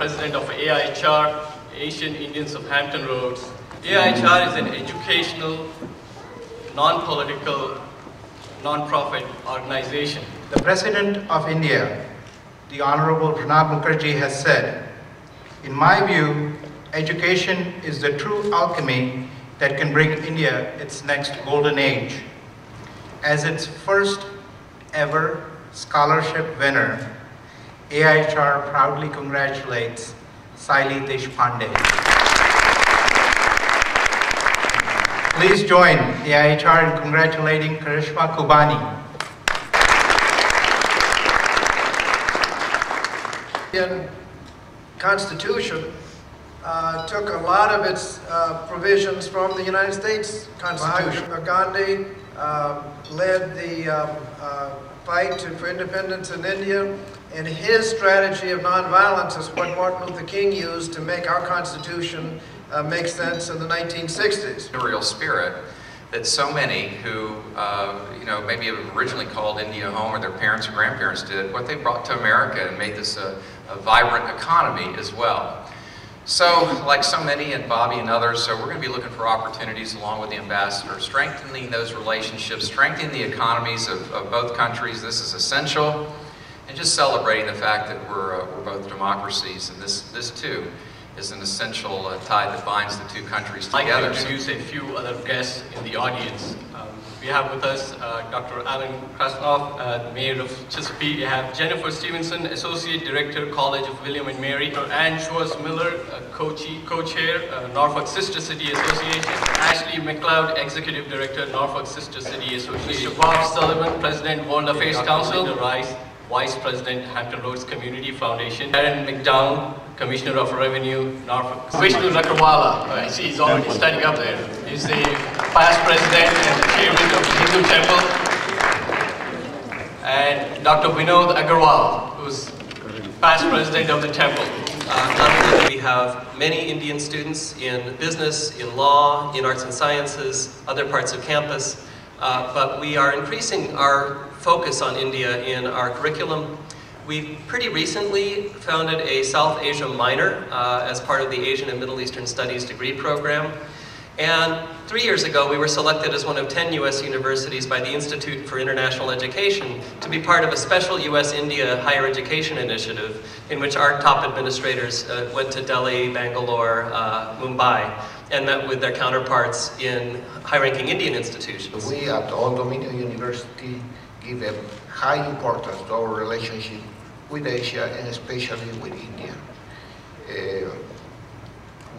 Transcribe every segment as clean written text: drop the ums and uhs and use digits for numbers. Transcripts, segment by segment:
President of AIHR, Asian Indians of Hampton Roads. AIHR is an educational, non-political, non-profit organization. The President of India, the Honorable Pranab Mukherjee, has said, "In my view, education is the true alchemy that can bring India its next golden age." As its first ever scholarship winner, AIHR proudly congratulates Saili Deshpande. Please join AIHR in congratulating Karishma Kubani. The Indian Constitution took a lot of its provisions from the United States Constitution. Gandhi led the fight for independence in India, and his strategy of nonviolence is what Martin Luther King used to make our Constitution make sense in the 1960s. The real spirit that so many who, maybe have originally called India home, or their parents or grandparents did, what they brought to America and made this a vibrant economy as well. So, like so many, and Bobby and others, so we're going to be looking for opportunities along with the ambassador, strengthening those relationships, strengthening the economies of both countries. This is essential, and just celebrating the fact that we're both democracies, and this too is an essential tie that binds the two countries together. I'd like to introduce a few other guests in the audience. We have with us Dr. Alan Krasnov, Mayor of Chesapeake. We have Jennifer Stevenson, Associate Director, College of William and Mary. Dr. Ann Schwartz-Miller, Co-Chair, Norfolk Sister City Association. Ashley McLeod, Executive Director, Norfolk Sister City Association. Mr. Bob Sullivan, President, World Affairs Council. Dr. Rice, Vice President, Hampton Roads Community Foundation. Aaron McDowell, Commissioner of Revenue, Norfolk. Vishnu Nakarwala, I see he's already standing up there. He's the past president and the chairman of the Hindu Temple. And Dr. Vinod Agarwal, who's past president of the temple. Not only do we have many Indian students in business, in law, in arts and sciences, other parts of campus, but we are increasing our focus on India in our curriculum. We pretty recently founded a South Asia minor as part of the Asian and Middle Eastern Studies degree program. And 3 years ago, we were selected as one of 10 U.S. universities by the Institute for International Education to be part of a special U.S.-India higher education initiative in which our top administrators went to Delhi, Bangalore, Mumbai, and met with their counterparts in high-ranking Indian institutions. We at Old Dominion University give a high importance to our relationship with Asia and especially with India.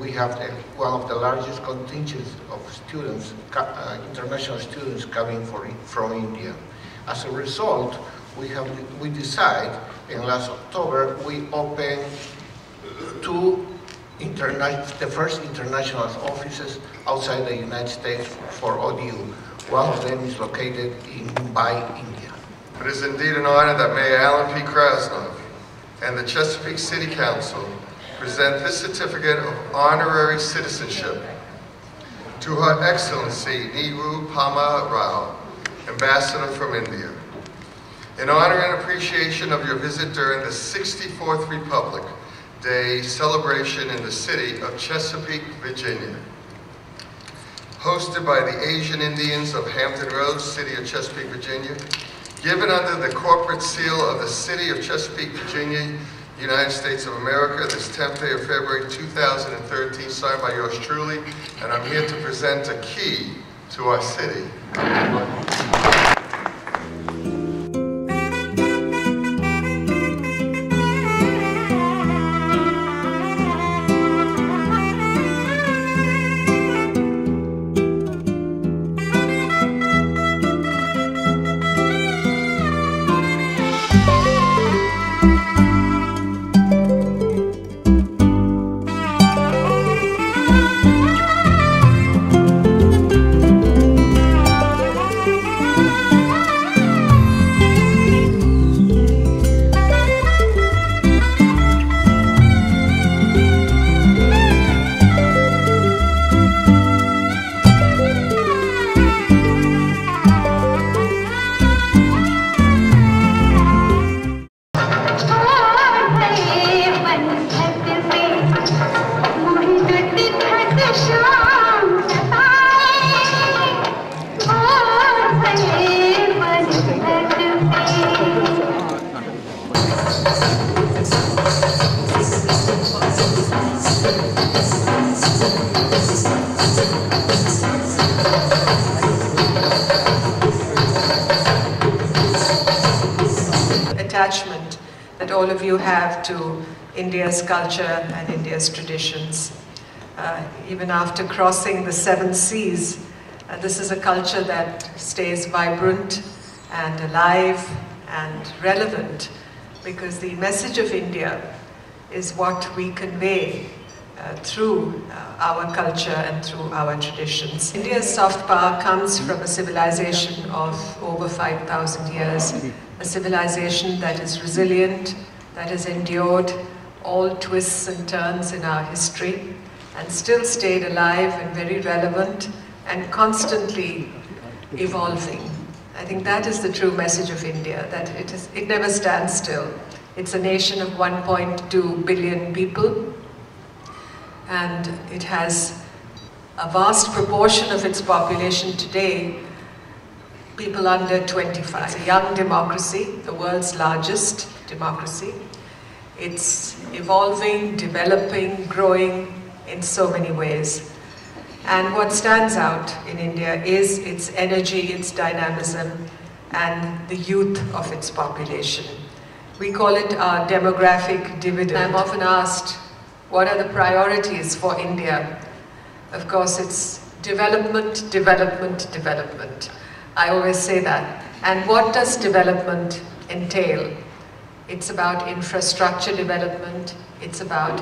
We have one of the largest contingents of students, international students coming from India. As a result, we decide, in last October, we opened the first international offices outside the United States for ODU. One of them is located in Mumbai, India. It is indeed an honor that Mayor Alan P. Krasnov and the Chesapeake City Council present this certificate of honorary citizenship to Her Excellency Nehru Pama Rao, Ambassador from India, in honor and appreciation of your visit during the 64th Republic Day celebration in the city of Chesapeake, Virginia. Hosted by the Asian Indians of Hampton Roads, City of Chesapeake, Virginia, given under the corporate seal of the City of Chesapeake, Virginia, United States of America, this 10th day of February 2013, signed by yours truly, and I'm here to present a key to our city. attachment that all of you have to India's culture and India's traditions. Even after crossing the 7 seas, this is a culture that stays vibrant and alive and relevant, because the message of India is what we convey through our culture and through our traditions. India's soft power comes from a civilization of over 5,000 years, a civilization that is resilient, that has endured all twists and turns in our history, and still stayed alive and very relevant and constantly evolving. I think that is the true message of India, that it never stands still. It's a nation of 1.2 billion people, and it has a vast proportion of its population today, people under 25. It's a young democracy, the world's largest democracy. It's evolving, developing, growing in so many ways. And what stands out in India is its energy, its dynamism, and the youth of its population. We call it our demographic dividend. I'm often asked, what are the priorities for India? Of course, it's development, development, development. I always say that. And what does development entail? It's about infrastructure development. It's about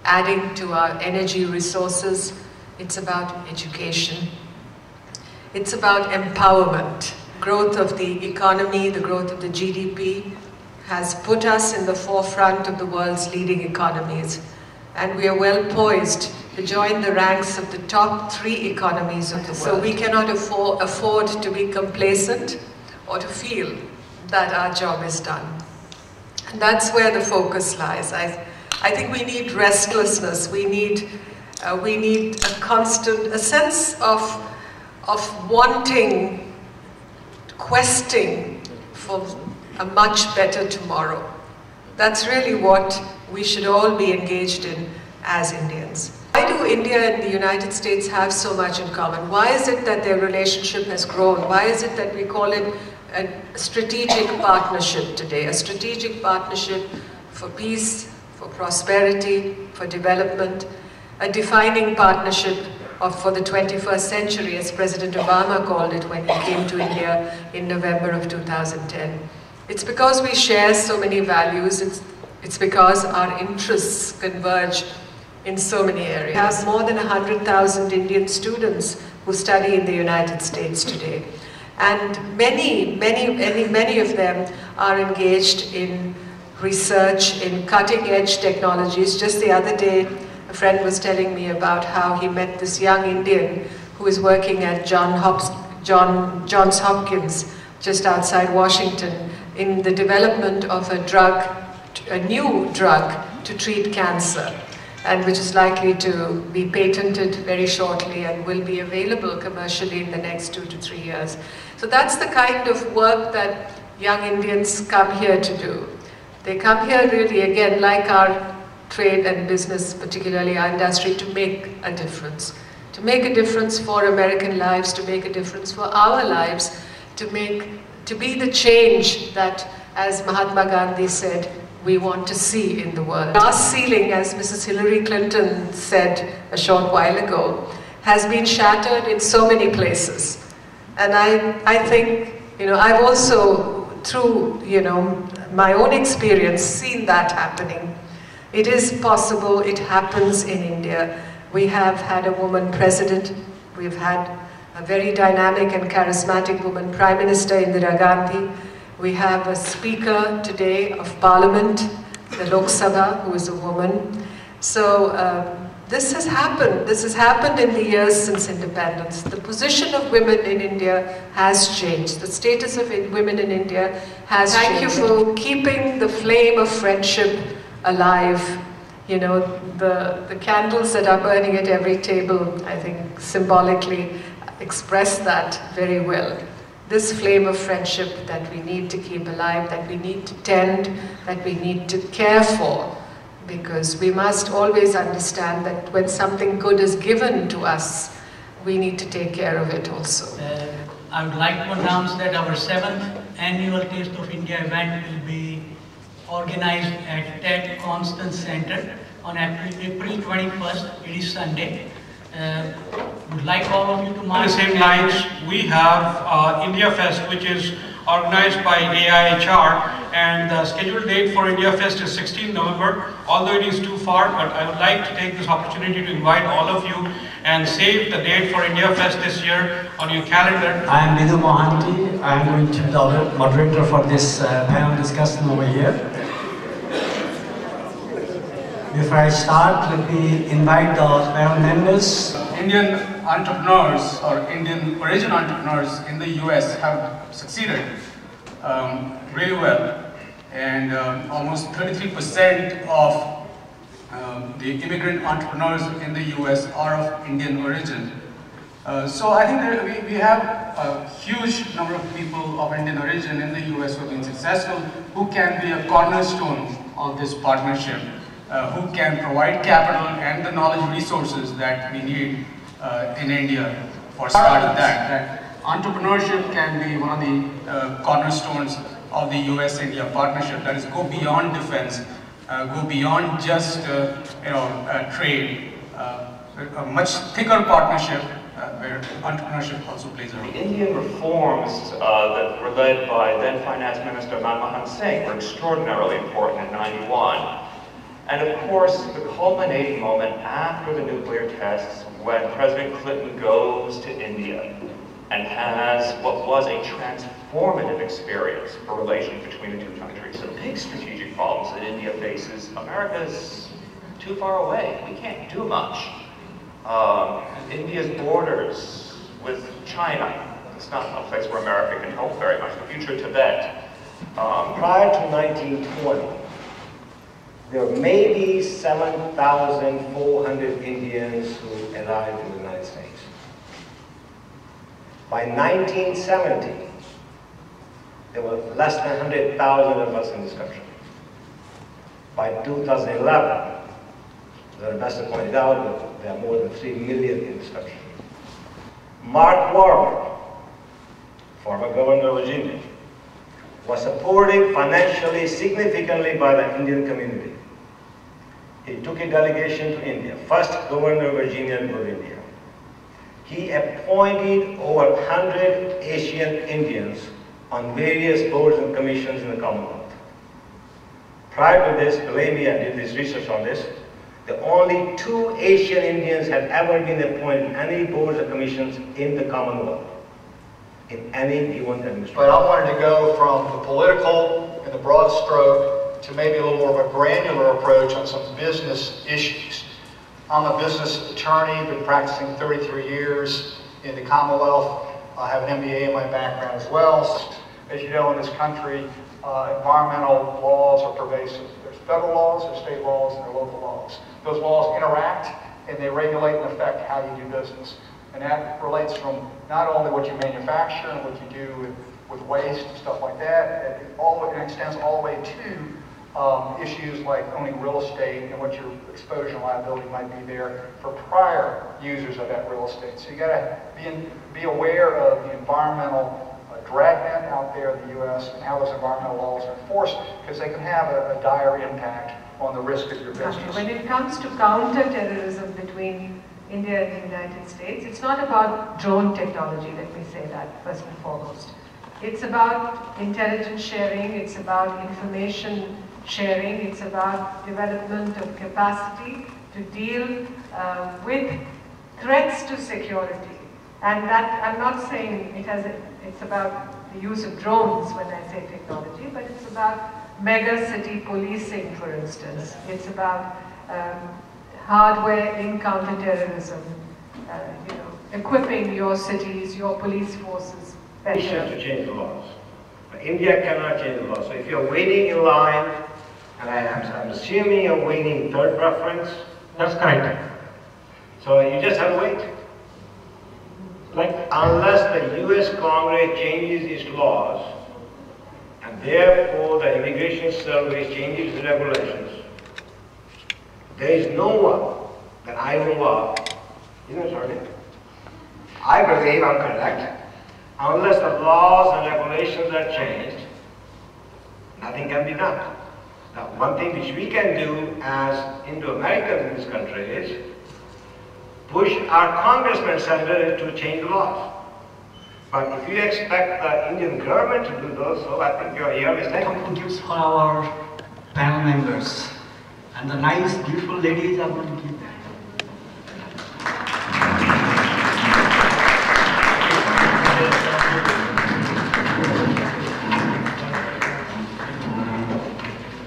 adding to our energy resources. It's about education. It's about empowerment. Growth of the economy, the growth of the GDP has put us in the forefront of the world's leading economies. And we are well poised to join the ranks of the top 3 economies of the world. So we cannot afford to be complacent or to feel that our job is done. And that's where the focus lies. I think we need restlessness. We need a sense of wanting, questing for a much better tomorrow. That's really what we should all be engaged in as Indians. Why do India and the United States have so much in common? Why is it that their relationship has grown? Why is it that we call it a strategic partnership today? A strategic partnership for peace, for prosperity, for development, a defining partnership for the 21st century, as President Obama called it when he came to India in November of 2010. It's because we share so many values, it's because our interests converge in so many areas. We have more than 100,000 Indian students who study in the United States today. And many of them are engaged in research, in cutting-edge technologies. Just the other day, a friend was telling me about how he met this young Indian who is working at Johns Hopkins, just outside Washington, in the development of a new drug to treat cancer, and which is likely to be patented very shortly and will be available commercially in the next 2 to 3 years. So that's the kind of work that young Indians come here to do. They come here really, again, like our trade and business, particularly our industry, to make a difference. To make a difference for American lives, to make a difference for our lives, to be the change that, as Mahatma Gandhi said, we want to see in the world. Glass ceiling, as Mrs. Hillary Clinton said a short while ago, has been shattered in so many places. And I think, I've also, through, my own experience, seen that happening. It is possible, it happens in India. We have had a woman president, we've had a very dynamic and charismatic woman Prime Minister Indira Gandhi. We have a speaker today of Parliament, the Lok Sabha, who is a woman. So this has happened. This has happened in the years since independence. The position of women in India has changed. The status of women in India has changed. Thank you for keeping the flame of friendship alive. The candles that are burning at every table, I think, symbolically express that very well. This flame of friendship that we need to keep alive, that we need to tend, that we need to care for, because we must always understand that when something good is given to us, we need to take care of it also. I would like to announce that our 7th annual Taste of India event will be organized at TED Constance Center on April 21st. It is Sunday. Would like all of you to mark. On the same lines, we have India Fest, which is organized by AIHR, and the scheduled date for India Fest is 16 November. Although it is too far, but I would like to take this opportunity to invite all of you and save the date for India Fest this year on your calendar. I am Vidhu Mohanty. I am going to be the moderator for this panel discussion over here. Before I start, let me invite the panel members. Indian entrepreneurs or Indian origin entrepreneurs in the US have succeeded really well, and almost 33% of the immigrant entrepreneurs in the US are of Indian origin. So I think that we have a huge number of people of Indian origin in the US who have been successful, who can be a cornerstone of this partnership, who can provide capital and the knowledge resources that we need in India for starting that. Entrepreneurship can be one of the cornerstones of the US-India partnership. That is, go beyond defense, go beyond just trade, a much thicker partnership where entrepreneurship also plays a role. The Indian reforms that were led by then Finance Minister Manmohan Singh were extraordinarily important in '91. And of course, the culminating moment after the nuclear tests, when President Clinton goes to India and has what was a transformative experience for relations between the two countries. Some big strategic problems that India faces. America's too far away. We can't do much. India's borders with China, it's not a place where America can help very much. The future of Tibet. Prior to 1920, there were maybe 7,400 Indians who arrived in the United States. By 1970, there were less than 100,000 of us in this country. By 2011, the ambassador pointed out that there are more than 3 million in this country. Mark Warburg, former governor of Virginia, was supported financially significantly by the Indian community. He took a delegation to India, first governor of Virginia and India. He appointed over 100 Asian Indians on various boards and commissions in the Commonwealth. Prior to this, believe me, I did this research on this, the only 2 Asian Indians had ever been appointed in any boards or commissions in the Commonwealth, in any given administration. But I wanted to go from the political and the broad stroke to maybe a little more of a granular approach on some business issues. I'm a business attorney, been practicing 33 years in the Commonwealth. I have an MBA in my background as well. As you know, in this country, environmental laws are pervasive. There's federal laws, there's state laws, and there are local laws. Those laws interact and they regulate and affect how you do business. And that relates from not only what you manufacture and what you do with waste and stuff like that, it extends all the way to issues like owning real estate and what your exposure and liability might be there for prior users of that real estate. So you got to be aware of the environmental dragnet out there in the U.S. and how those environmental laws are enforced, because they can have a dire impact on the risk of your business. When it comes to counter-terrorism between India and the United States, it's not about drone technology, let me say that first and foremost. It's about intelligence sharing, it's about information sharing, it's about development of capacity to deal with threats to security. And that, I'm not saying it's about the use of drones when I say technology, but it's about mega city policing, for instance. It's about hardware in counterterrorism, equipping your cities, your police forces better. To change the laws. But India cannot change the laws. So if you're waiting in line, and I'm assuming you're waiting third preference, that's correct. So you just have to wait. Unless the US Congress changes its laws, and therefore the Immigration Service changes its regulations, there is no one that I know of, I believe I'm correct, unless the laws and regulations are changed, nothing can be done. Now, one thing which we can do as Indo-Americans in this country is push our congressmen and senators to change the laws. But if you expect the Indian government to do those, so I think you're here mistaken. Some gifts for our panel members. And the nice, beautiful ladies are going to give them.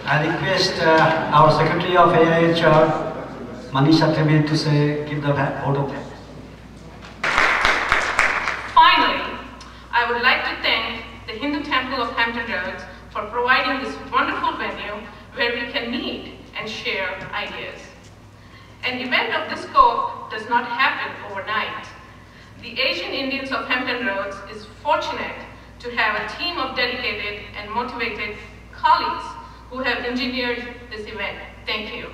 I request our Secretary of AIHR, Manisha Trivedi, to give the vote of thanks. Finally, I would like to thank the Hindu Temple of Hampton Roads for providing this wonderful venue where we can meet and share ideas. An event of this scope does not happen overnight. The Asian Indians of Hampton Roads is fortunate to have a team of dedicated and motivated colleagues who have engineered this event. Thank you.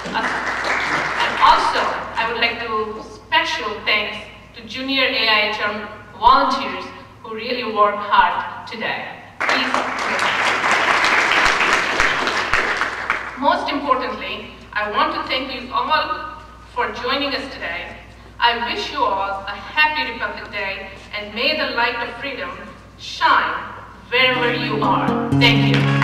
And also, I would like to special thanks to junior AIHR volunteers who really work hard today. Please. Most importantly, I want to thank you all for joining us today. I wish you all a happy Republic Day and may the light of freedom shine wherever you are. Thank you.